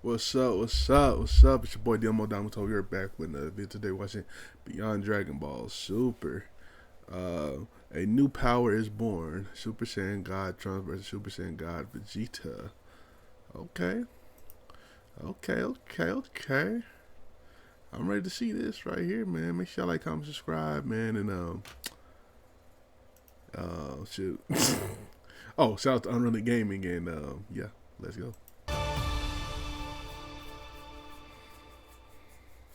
What's up? What's up? What's up? It's your boy Domuto. We're back with another video today watching Beyond Dragon Ball Super. A new power is born. Super Saiyan God Trunks versus Super Saiyan God Vegeta. Okay. Okay. I'm ready to see this right here, man. Make sure y'all like, comment, subscribe, man, and shoot. Oh, shout out to UnrealEntGaming, and yeah, let's go.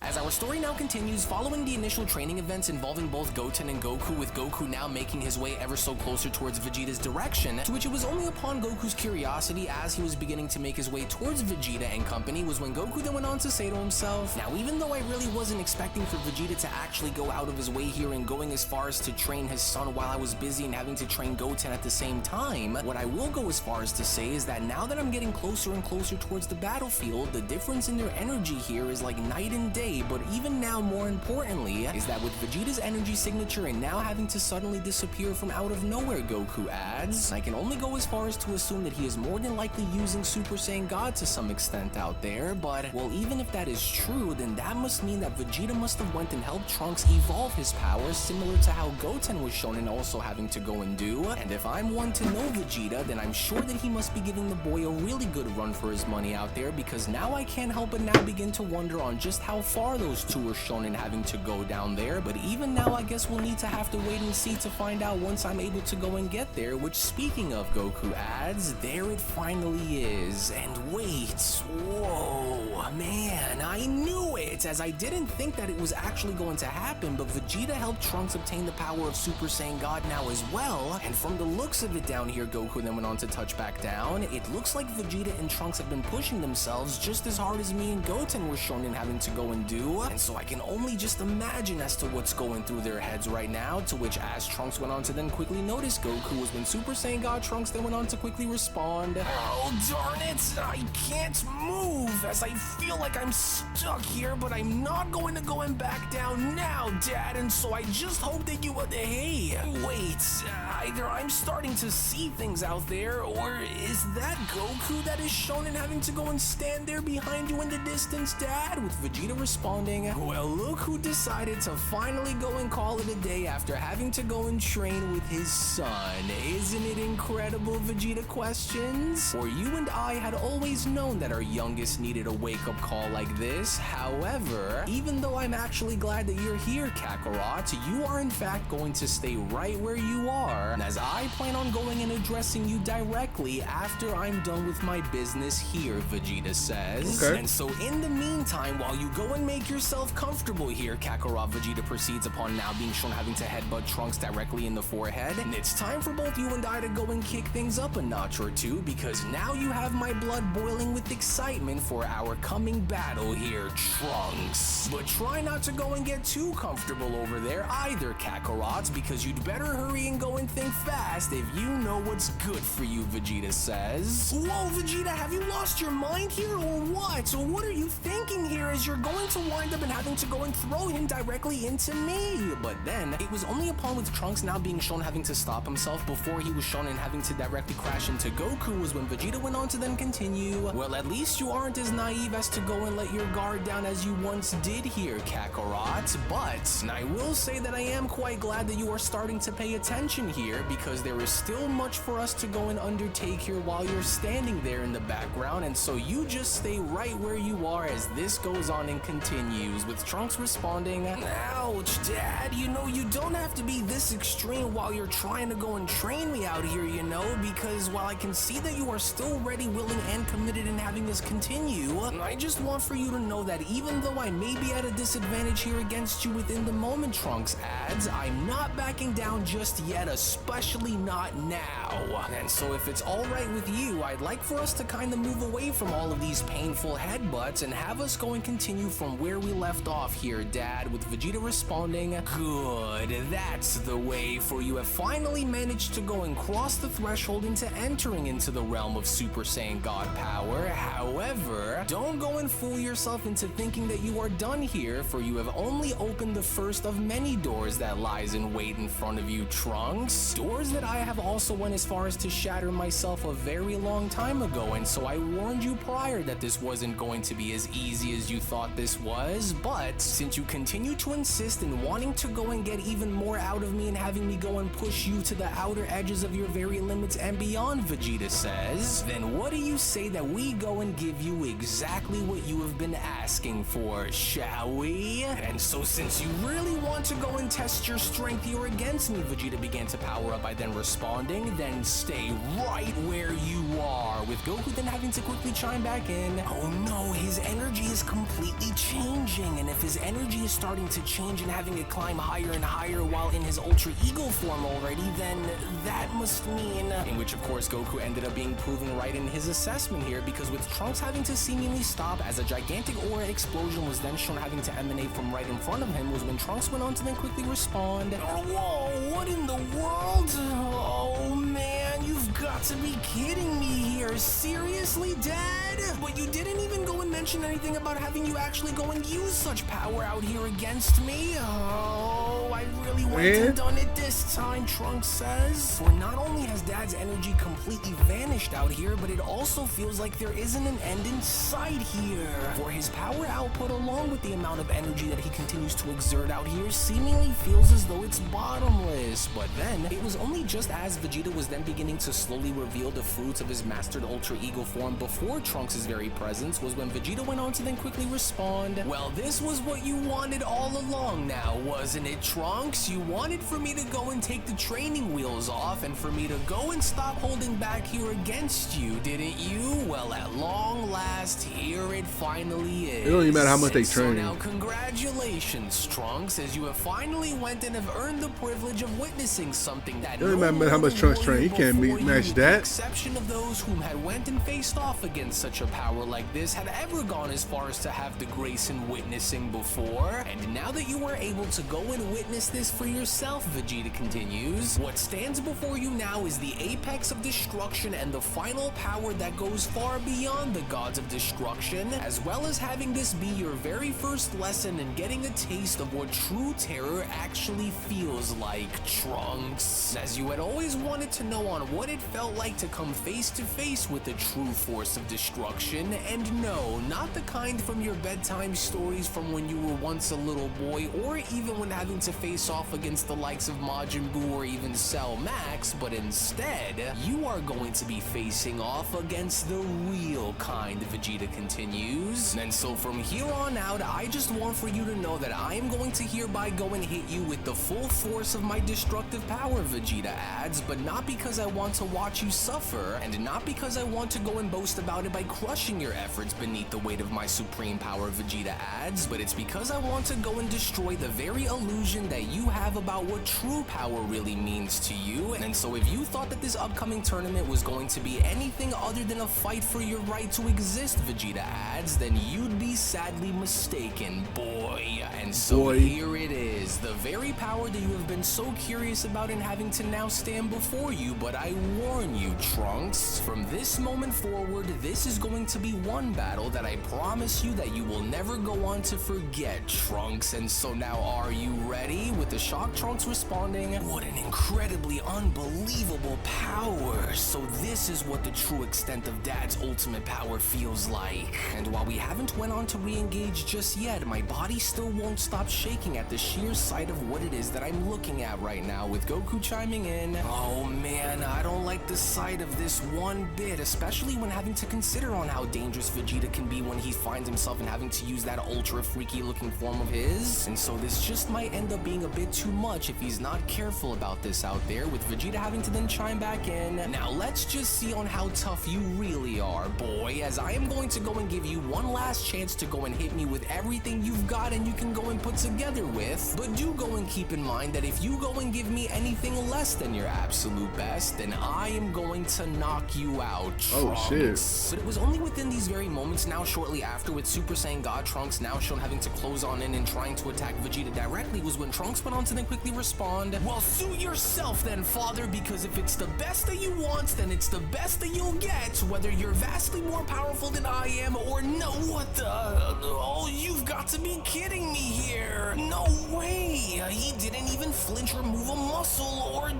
As our story now continues, following the initial training events involving both Goten and Goku, with Goku now making his way ever so closer towards Vegeta's direction, to which it was only upon Goku's curiosity as he was beginning to make his way towards Vegeta and company was when Goku then went on to say to himself, now even though I really wasn't expecting for Vegeta to actually go out of his way here and going as far as to train his son while I was busy and having to train Goten at the same time, what I will go as far as to say is that now that I'm getting closer and closer towards the battlefield, the difference in their energy here is like night and day. But even now, more importantly, is that with Vegeta's energy signature and now having to suddenly disappear from out of nowhere, Goku adds, I can only go as far as to assume that he is more than likely using Super Saiyan God to some extent out there, but, well, even if that is true, then that must mean that Vegeta must have went and helped Trunks evolve his powers, similar to how Goten was shown and also having to go and do, and if I'm one to know Vegeta, then I'm sure that he must be giving the boy a really good run for his money out there, because now I can't help but now begin to wonder on just how far those two were shown in having to go down there, but even now I guess we'll need to have to wait and see to find out once I'm able to go and get there, which speaking of, Goku adds, there it finally is, and wait, whoa, man, I knew it, as I didn't think that it was actually going to happen, but Vegeta helped Trunks obtain the power of Super Saiyan God now as well, and from the looks of it down here, Goku then went on to touch back down, it looks like Vegeta and Trunks have been pushing themselves just as hard as me and Goten were shown in having to go and do, and so I can only just imagine as to what's going through their heads right now, to which as Trunks went on to then quickly notice Goku was when Super Saiyan God Trunks then went on to quickly respond, oh darn it, I can't move, as I feel like I'm stuck here, but I'm not going to go and back down now, Dad, and so I just hope that you hey, wait, either I'm starting to see things out there, or is that Goku that is shown in having to go and stand there behind you in the distance, Dad, with Vegeta responding, well, look who decided to finally go and call it a day after having to go and train with his son. Isn't it incredible, Vegeta questions? For you and I had always known that our youngest needed a wake-up call like this. However, even though I'm actually glad that you're here, Kakarot, you are in fact going to stay right where you are, as I plan on going and addressing you directly after I'm done with my business here, Vegeta says. Okay. And so in the meantime, while you go and make yourself comfortable here, Kakarot, Vegeta proceeds upon now being shown having to headbutt Trunks directly in the forehead, and it's time for both you and I to go and kick things up a notch or two, because now you have my blood boiling with excitement for our coming battle here, Trunks. But try not to go and get too comfortable over there either, Kakarot, because you'd better hurry and go and think fast if you know what's good for you, Vegeta says. Whoa, Vegeta, have you lost your mind here or what? So what are you thinking here as you're going to wind up and having to go and throw him directly into me? But then, it was only upon with Trunks now being shown having to stop himself before he was shown in having to directly crash into Goku was when Vegeta went on to then continue, well, at least you aren't as naive as to go and let your guard down as you once did here, Kakarot, but I will say that I am quite glad that you are starting to pay attention here, because there is still much for us to go and undertake here while you're standing there in the background, and so you just stay right where you are as this goes on and continues, with Trunks responding, ouch, Dad, you know, you don't have to be this extreme while you're trying to go and train me out here, you know, because while I can see that you are still ready, willing, and committed in having this continue, I just want for you to know that even though I may be at a disadvantage here against you within the moment, Trunks adds, I'm not backing down just yet, especially not now. And so if it's alright with you, I'd like for us to kind of move away from all of these painful headbutts and have us go and continue from where we left off here, Dad, with Vegeta responding, good, that's the way, for you have finally managed to go and cross the threshold into entering into the realm of Super Saiyan God power. However, don't go and fool yourself into thinking that you are done here, for you have only opened the first of many doors that lies in wait in front of you, Trunks. Doors that I have also went as far as to shatter myself a very long time ago, and so I warned you prior that this wasn't going to be as easy as you thought this was, but since you continue to insist in wanting to go and get even more out of me and having me go and push you to the outer edges of your very limits and beyond, Vegeta says, then what do you say that we go and give you exactly what you have been asking for, shall we? And so since you really want to go and test your strength here against me, Vegeta began to power up by then responding, then stay right where you are, with Goku then having to quickly chime back in. Oh no, his energy is completely changing, and if his energy is starting to change and having it climb higher and higher while in his Ultra Ego form already, then that must mean... In which of course Goku ended up being proven right in his assessment here, because with Trunks having to seemingly stop as a gigantic aura explosion was then shown having to emanate from right in front of him, was when Trunks went on to then quickly respond. Oh, whoa, what in the world? Oh man, you've got to be kidding me here. Seriously, Dad? But you didn't even go and mention anything about having you actually go and use such power out here against me? Oh, I really went and done it this time, Trunks says. For not only has Dad's energy completely vanished out here, but it also feels like there isn't an end in sight here. For his power output, along with the amount of energy that he continues to exert out here, seemingly feels as though it's bottomless. But then, it was only just as Vegeta was then beginning to slowly reveal the fruits of his mastered Ultra Ego form before Trunks' very presence, was when Vegeta went on to then quickly respond. Well, this was what you wanted all along now, wasn't it, Trunks? You wanted for me to go and take the training wheels off and for me to go and stop holding back here against you, didn't you? Well, at long last, here it finally is. It don't even matter how much they train. So now, congratulations, Trunks, as you have finally went and have earned the privilege of witnessing something that it don't even matter how much Trunks train. He can't match that. The exception of those whom had went and faced off against such a power like this had ever gone as far as to have the grace in witnessing before. And now that you were able to go and witness this for yourself, Vegeta continues, what stands before you now is the apex of destruction and the final power that goes far beyond the gods of destruction, as well as having this be your very first lesson in getting a taste of what true terror actually feels like, Trunks. As you had always wanted to know on what it felt like to come face to face with the true force of destruction, and no, not the kind from your bedtime stories from when you were once a little boy, or even when having to face off against the likes of Majin Buu or even Cell Max, but instead, you are going to be facing off against the real kind, Vegeta continues. And so from here on out, I just want for you to know that I am going to hereby go and hit you with the full force of my destructive power, Vegeta adds, but not because I want to watch you suffer, and not because I want to go and boast about it by crushing your efforts beneath the weight of my supreme power, Vegeta adds, but it's because I want to go and destroy the very illusion that you have about what true power really means to you. And so if you thought that this upcoming tournament was going to be anything other than a fight for your right to exist, Vegeta adds, then you'd be sadly mistaken, boy. And so here it is, the very power that you have been so curious about and having to now stand before you. But I warn you, Trunks, from this moment forward, this is going to be one battle that I promise you that you will never go on to forget, Trunks. And so now, are you ready? With the shocked Trunks responding, what an incredibly unbelievable power. So this is what the true extent of Dad's ultimate power feels like. And while we haven't went on to re-engage just yet, my body still won't stop shaking at the sheer sight of what it is that I'm looking at right now, with Goku chiming in. Oh man, I don't like the sight of this one bit, especially when having to consider on how dangerous Vegeta can be when he finds himself in having to use that ultra freaky looking form of his. And so this just might end up being a bit too much if he's not careful about this out there, with Vegeta having to then chime back in. Now let's just see on how tough you really are, boy, as I am going to go and give you one last chance to go and hit me with everything you've got and you can go and put together with. But do go and keep in mind that if you go and give me anything less than your absolute best, then I am going to knock you out, Trunks. Oh shit. But it was only within these very moments now shortly after, with Super Saiyan God Trunks now shown having to close on in and trying to attack Vegeta directly, was when Trunks went on to then quickly respond, "Well, suit yourself then, father, because if it's the best that you want, then it's the best that you'll get, whether you're vastly more powerful than I am or no." What the? Oh, you've got to be kidding me here. No way. He didn't even flinch or move a muscle or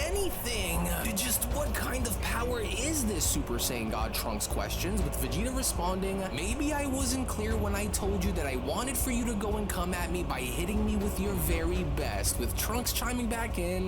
anything. Just what kind of power is this, Super Saiyan God Trunks questions, with Vegeta responding, "Maybe I wasn't clear when I told you that I wanted for you to go and come at me by hitting me with your very best," with Trunks chiming back in,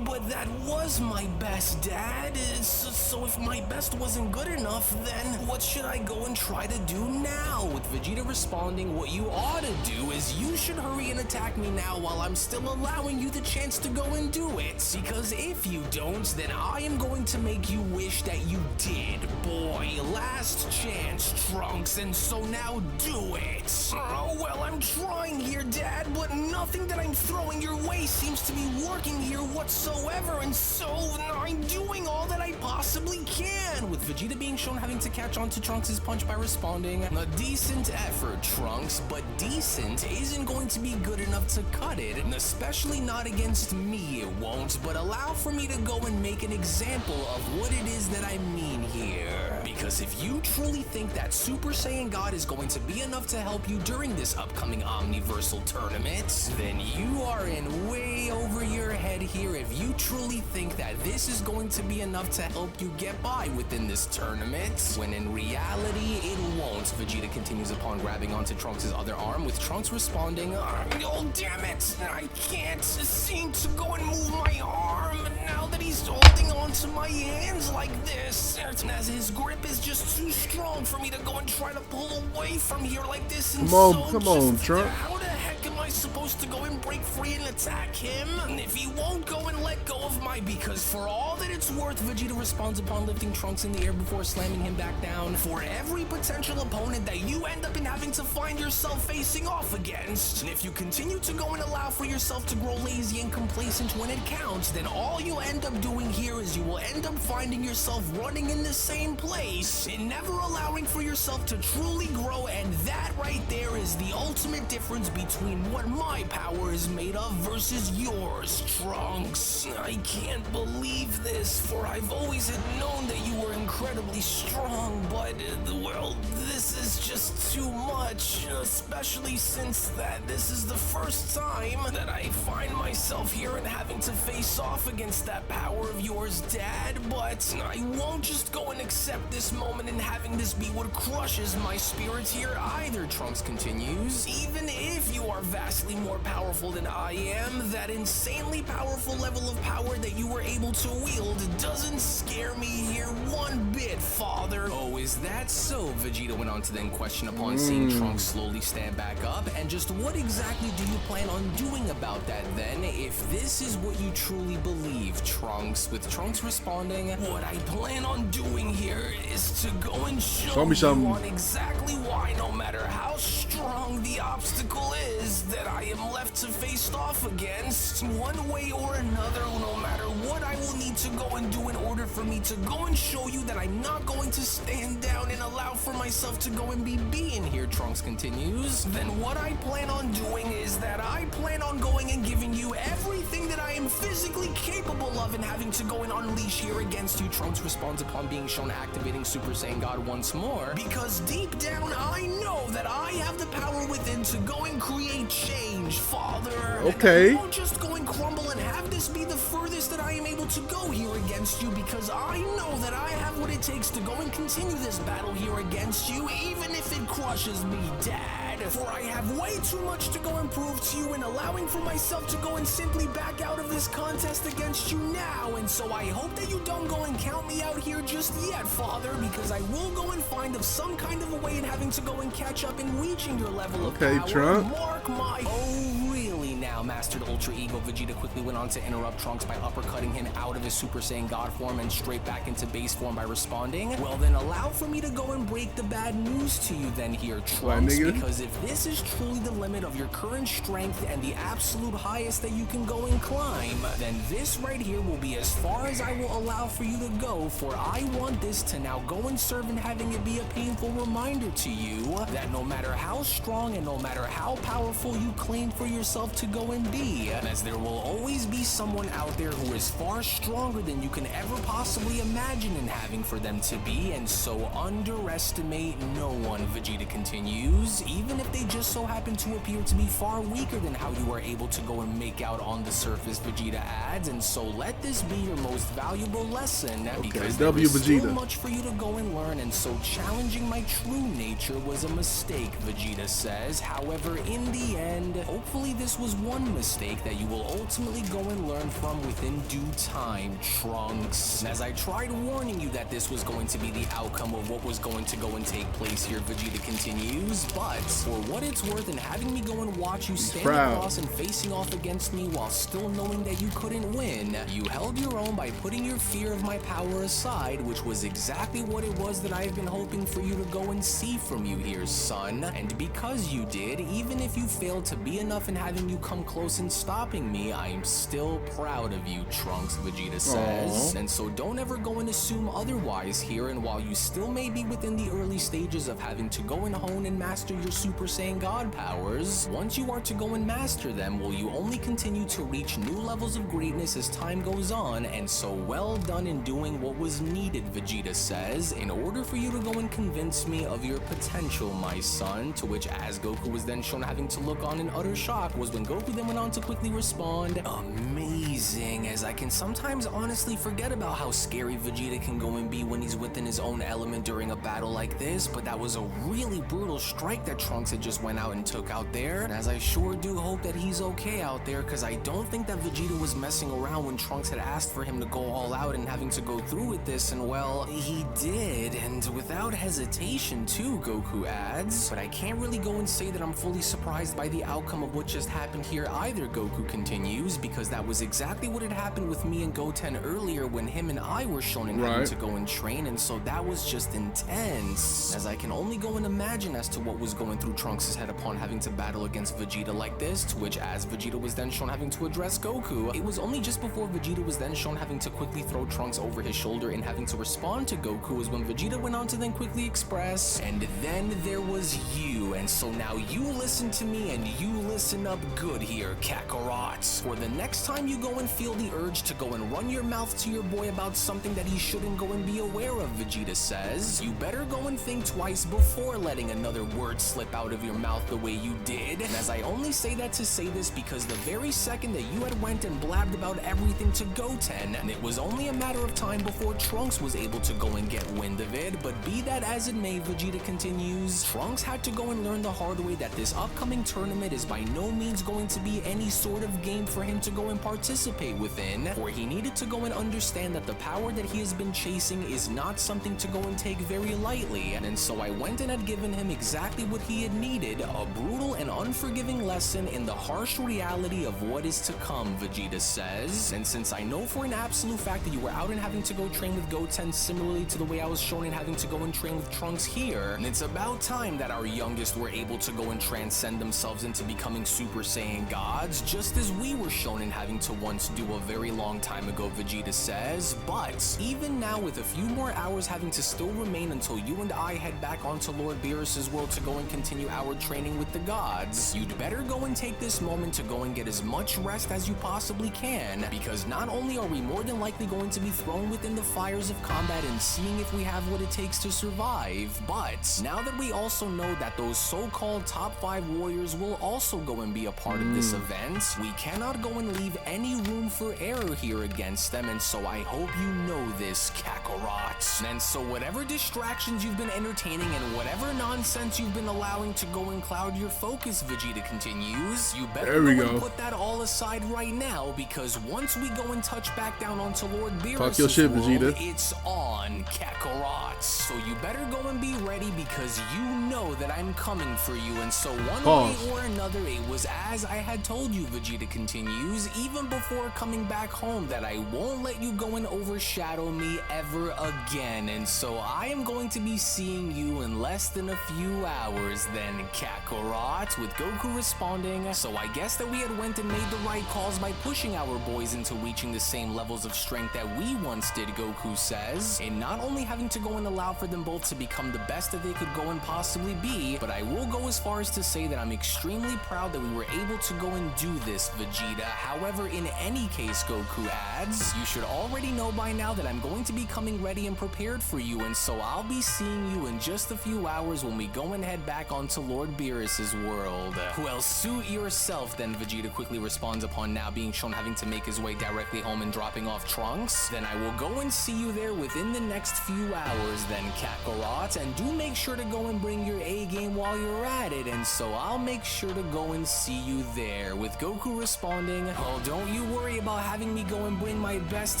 But that was my best, Dad. So if my best wasn't good enough, then what should I go and try to do now?" With Vegeta responding, "What you ought to do is you should hurry and attack me now while I'm still allowing you the chance to go and do it. Because if you don't, then I am going to make you wish that you did. Boy, last chance, Trunks, and so now do it." "Oh, well, I'm trying here, Dad, but nothing that I'm throwing your way seems to be working here whatsoever, and so I'm doing all that I possibly can," with Vegeta being shown having to catch on to Trunks' punch by responding, "A decent effort, Trunks, but decent isn't going to be good enough to cut it, and especially not against me it won't, but allow for me to go and make an example of what it is that I mean here. Because if you truly think that Super Saiyan God is going to be enough to help you during this upcoming Omniversal tournament, then you are in way over your head here if you truly think that this is going to be enough to help you get by within this tournament, when in reality it won't." Vegeta continues upon grabbing onto Trunks' other arm, with Trunks responding, "Oh, damn it, I can't seem to go and move my arm now that he's holding onto my hands like this, as his grip is just too strong for me to go and try to pull away from here like this, and Come on, Trunks. How the heck am I supposed to go and break free and attack him if he won't go and let go of my..." Because for all that it's worth, Vegeta responds upon lifting Trunks in the air before slamming him back down, "For every potential opponent that you end up in having to find yourself facing off against, and if you continue to go and allow for yourself to grow lazy and complacent when it counts, then all you'll end up doing here is you will end up finding yourself running in the same place and never allowing for yourself to truly grow, and that right there is the ultimate difference between what my power is made of versus yours, Trunks. I can't believe this, for I've always had known that you were incredibly strong, but, well, this is just too much, especially since that this is the first time that I find myself here and having to face off against that power of yours, Dad, but I won't just go and accept this moment and having this be what crushes my spirit here either," Trunks continues. "Even if you are vastly more powerful than I am, that insanely powerful level of power that you were able to wield doesn't scare me here one bit, father." "Oh, is that so?" Vegeta went on to then question upon seeing Trunks slowly stand back up, "and just what exactly do you plan on doing about that then, if this is what you truly believe, Trunks?" With Trunks responding, "What I plan on doing here is to go and show me you something. on exactly why, no matter how strong the obstacle is that I am left to face off against, one way or another, no matter what I will need to go and do in order for me to go and show you that I'm not going to stand down and allow for myself to go and be being here," Trunks continues. "Then what I plan on doing is that I plan on going and giving you everything that I am physically capable of and having to go and unleash here against you," Trunks responds upon being shown activating Super Saiyan God once more, "because deep down I know that I have the power within to go and create change, father. Okay. And I won't just go and crumble and have this be the furthest that I am able to go here against you, because I know that I have what it takes to go and continue this battle here against you, even if it crushes me, Dad. For I have way too much to go and prove to you, and allowing for myself to go and simply back out of this contest against you now, and so I hope that you don't go and count me out here just yet, father, because I will go and find of some kind of a way in having to go and catch up in reaching your level of power. Trump. Mark my..." "Oh, really now, Mastered Ultra Ego," Vegeta quickly went on to interrupt Trunks by uppercutting him out of his Super Saiyan God form and straight back into base form by responding? Well then allow for me to go and break the bad news to you then here, Trunks, because if this is truly the limit of your current strength and the absolute highest that you can go and climb, then this right here will be as far as I will allow for you to go, for I want this to now go and serve and having it be a painful reminder to you that no matter how strong and no matter how powerful you claim for yourself to go and be, as there will always be someone out there who is far stronger than you can ever possibly imagine in having for them to be, and so underestimate no one, Vegeta continues, even if they just so happen to appear to be far weaker than how you are able to go and make out on the surface, Vegeta adds, and so let this be your most valuable lesson, because there is so much for you to go and learn, and so challenging my true nature was a mistake, Vegeta says. However, in the end, hopefully this was one mistake that you will ultimately go and learn from within due time, Trunks. As I tried warning you that this was going to be the outcome of what was going to go and take place here, Vegeta continues, but for what it's worth and having me go and watch you stand across and facing off against me while still knowing that you couldn't win, you held your own by putting your fear of my power aside, which was exactly what it was that I've been hoping for you to go and see from you here, son. And because you did, even if you failed to be enough in having you come close and stopping me, I am still proud of you, Trunks, Vegeta says. And so don't ever go and assume otherwise here, and while you still may be within the early stages of having to go and hone and master your Super Saiyan God powers, once you are to go and master them, will you only continue to reach new levels of greatness as time goes on, and so well done in doing what was needed, Vegeta says, in order for you to go and convince me of your potential, my son, to which as Goku was then shown having to look on in utter shock was when Goku then went on to quickly respond, amazing, as I can sometimes honestly forget about how scary Vegeta can go and be when he's within his own element during a battle like this, but that was a really brutal strike that Trunks had just went out and took out there, and as I sure do hope that he's okay out there, because I don't think that Vegeta was messing around when Trunks had asked for him to go all out and having to go through with this, and well, he did, and without hesitation too, Goku adds, but I can't really go and say that I'm fully surprised by the outcome of what just happened here either, Goku continues, because that was exactly what had happened with me and Goten earlier when him and I were shown in having to go and train, and so that was just intense, as I can only go and imagine as to what was going through Trunks' head upon having to battle against Vegeta like this, to which as Vegeta was then shown having to address Goku, it was only just before Vegeta was then shown having to quickly throw Trunks over his shoulder and having to respond to Goku is when Vegeta went on to then quickly express, and then there was you, and so now you listen to me and you listen up good here, Kakarot. For the next time you go and feel the urge to go and run your mouth to your boy about something that he shouldn't go and be aware of, Vegeta says, you better go and think twice before letting another word slip out of your mouth the way you did. And as I only say that to say this because the very second that you had went and blabbed about everything to Goten, and it was only a matter of time before Trunks was able to go and get wind of it, but be that as it may, Vegeta continues, Trunks had to go and learn the hard way that this upcoming tournament is by no means going to be any sort of game for him to go and participate within, for he needed to go and understand that the power that he has been chasing is not something to go and take very lightly, and so I went and had given him exactly what he had needed, a brutal and unforgiving lesson in the harsh reality of what is to come, Vegeta says, and since I know for an absolute fact that you were out and having to go train with Goten similarly to the way I was shown in having to go and train with Trunks here, and it's about time that our youngest were able to go and transcend themselves into becoming Super Saiyan gods, just as we were shown in having to once do a very long time ago, Vegeta says, but even now with a few more hours having to still remain until you and I head back onto Lord Beerus's world to go and continue our training with the gods, you'd better go and take this moment to go and get as much rest as you possibly can, because not only are we more than likely going to be thrown within the fires of combat and seeing if we have what it takes to survive, but now that we also know that those so-called top 5 warriors will also go and be a part of this event, we cannot go and leave any room for error here against them, and so I hope you know this, Kakarot. And so whatever distractions you've been entertaining and whatever nonsense you've been allowing to go and cloud your focus, Vegeta continues, you better go and put that all aside right now, because once we go and touch back down onto Lord Beerus's world, it's on, Kakarot. So you better go and be ready, because you know that I'm coming for you, and so one way or another, it was as I had told you, Vegeta continues, even him before coming back home that I won't let you go and overshadow me ever again, and so I am going to be seeing you in less than a few hours then, Kakarot, with Goku responding, so I guess that we had went and made the right calls by pushing our boys into reaching the same levels of strength that we once did, Goku says, and not only having to go and allow for them both to become the best that they could go and possibly be, but I will go as far as to say that I'm extremely proud that we were able to go and do this, Vegeta. However, in any case, Goku adds, you should already know by now that I'm going to be coming ready and prepared for you, and so I'll be seeing you in just a few hours when we go and head back onto Lord Beerus's world. Well, suit yourself then, Vegeta quickly responds upon now being shown having to make his way directly home and dropping off Trunks. Then I will go and see you there within the next few hours then, Kakarot, and do make sure to go and bring your A game while you're at it, and so I'll make sure to go and see you there, with Goku responding, oh, don't you worry about having me go and bring my best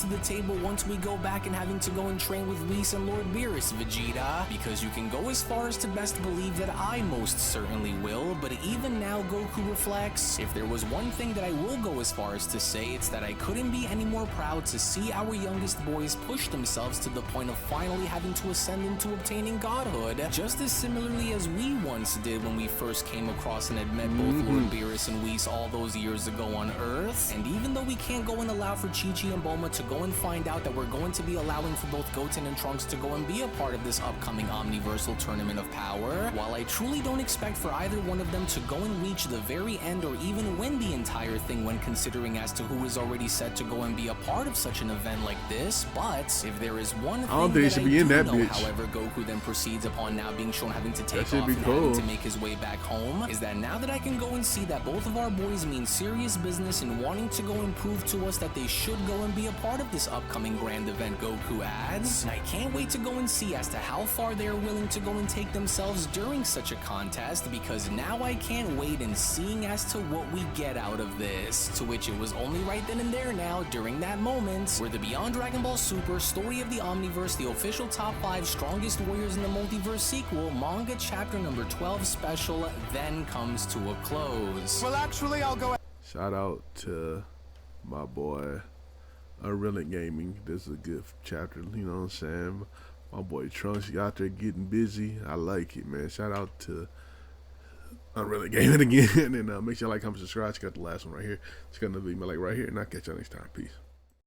to the table once we go back and having to go and train with Whis and Lord Beerus, Vegeta, because you can go as far as to best believe that I most certainly will, but even now, Goku reflects, if there was one thing that I will go as far as to say, it's that I couldn't be any more proud to see our youngest boys push themselves to the point of finally having to ascend into obtaining godhood, just as similarly as we once did when we first came across and had met both Lord Beerus and Whis all those years ago on Earth. And even though we can't go and allow for Chi-Chi and Bulma to go and find out that we're going to be allowing for both Goten and Trunks to go and be a part of this upcoming Omniversal Tournament of Power, while I truly don't expect for either one of them to go and reach the very end or even win the entire thing when considering as to who is already set to go and be a part of such an event like this, but if there is one thing that I do know, however, Goku then proceeds upon now being shown having to take off and having to make his way back home, is that now that I can go and see that both of our boys mean serious business and wanting to go and prove to us that they should go and be a part of this upcoming grand event, Goku adds, and I can't wait to go and see as to how far they're willing to go and take themselves during such a contest, because now I can't wait and seeing as to what we get out of this, to which it was only right then and there now, during that moment, where the Beyond Dragon Ball Super Story of the Omniverse, the official top 5 strongest warriors in the multiverse sequel, manga chapter number 12 special, then comes to a close. Well, actually, I'll go. Shout out to my boy UnrealEntGaming. This is a good chapter, you know what I'm saying? My boy Trunks, you out there getting busy. I like it, man. Shout out to UnrealEntGaming again. And make sure you like, comment, subscribe. Check out the last one right here. It's going to be like right here. And I'll catch y'all next time. Peace.